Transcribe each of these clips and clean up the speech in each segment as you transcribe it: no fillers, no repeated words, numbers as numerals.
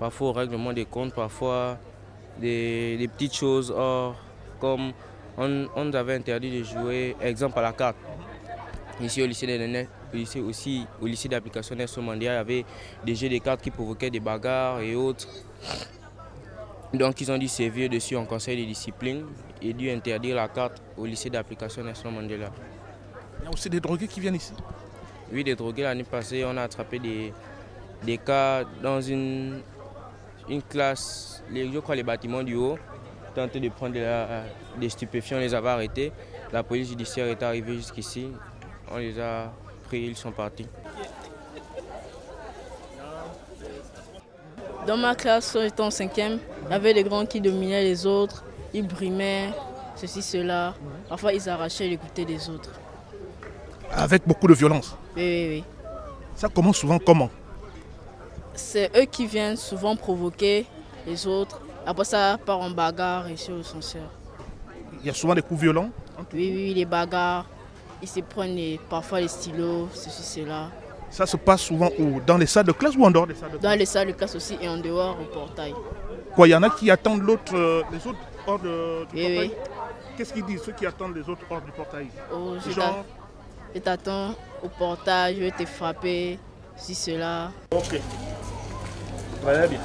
parfois au règlement des comptes, parfois des petites choses. Or, comme on nous avait interdit de jouer, exemple à la carte. Ici au lycée des Nénets, au lycée d'application Nelson Mandela, il y avait des jeux de cartes qui provoquaient des bagarres et autres. Donc ils ont dit c'est vieux dessus en conseil de discipline et dû interdire la carte au lycée d'application Nelson Mandela. Il y a aussi des drogués qui viennent ici. Oui, des drogués, l'année passée, on a attrapé des cas dans une classe, je crois les bâtiments du haut, tenté de prendre des stupéfiants, on les avait arrêtés. La police judiciaire est arrivée jusqu'ici, on les a pris, ils sont partis. Dans ma classe, quand j'étais en 5e, il y avait des grands qui dominaient les autres, ils brimaient, ceci, cela. Parfois, ils arrachaient les goûters des autres. Avec beaucoup de violence. Oui. Ça commence souvent comment? C'est eux qui viennent souvent provoquer les autres. Après ça part en bagarre et sur le censeur. Il y a souvent des coups violents? Oui, les bagarres. Ils se prennent parfois les stylos, ceci, cela. Ça se passe souvent où? Dans les salles de classe ou en dehors des salles de classe? Dans les salles de classe aussi et en dehors au portail. Quoi, il y en a qui attendent les autres hors du portail? Oui. Qu'est-ce qu'ils disent, ceux qui attendent les autres hors du portail? Oh, je t'attends au portail, je vais te frapper, si cela. Ok. Très bien.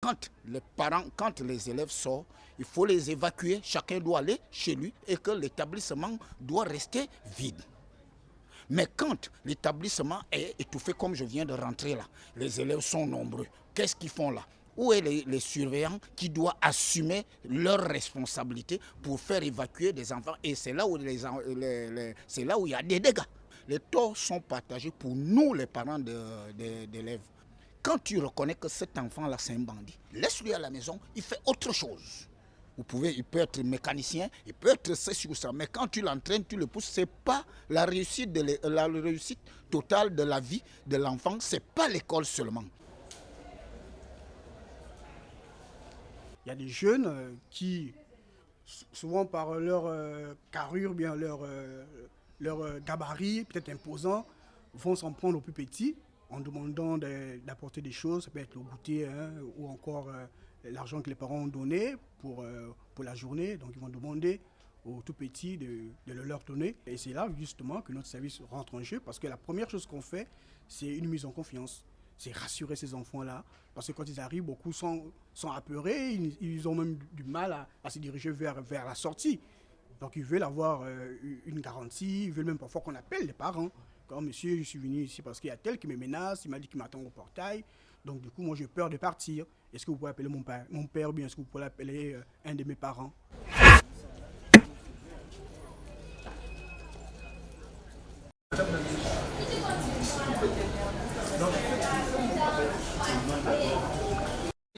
Quand les élèves sortent, il faut les évacuer, chacun doit aller chez lui et que l'établissement doit rester vide. Mais quand l'établissement est étouffé, comme je viens de rentrer là, les élèves sont nombreux. Qu'est-ce qu'ils font là? Où est les surveillants qui doivent assumer leurs responsabilités pour faire évacuer des enfants? Et c'est là où c'est là où il y a des dégâts. Les torts sont partagés pour nous, les parents d'élèves. Quand tu reconnais que cet enfant-là, c'est un bandit, laisse-lui à la maison, il fait autre chose. Il peut être mécanicien, il peut être ceci ou ça, mais quand tu l'entraînes, tu le pousses, ce n'est pas la réussite totale de la vie de l'enfant, ce n'est pas l'école seulement. Il y a des jeunes qui, souvent par leur carrure, bien leur gabarit, peut-être imposant, vont s'en prendre aux plus petits en demandant d'apporter des choses, ça peut être le goûter ou encore l'argent que les parents ont donné pour la journée. Donc ils vont demander aux tout petits de le leur donner. Et c'est là justement que notre service rentre en jeu parce que la première chose qu'on fait, c'est une mise en confiance. C'est rassurer ces enfants-là. Parce que quand ils arrivent, beaucoup sont apeurés, ils ont même du mal à se diriger vers la sortie. Donc ils veulent avoir une garantie, ils veulent même parfois qu'on appelle les parents. Comme monsieur, je suis venu ici parce qu'il y a tel qui me menace, il m'a dit qu'il m'attend au portail. Donc du coup, moi j'ai peur de partir. Est-ce que vous pouvez appeler mon père ou bien est-ce que vous pouvez appeler un de mes parents? Donc,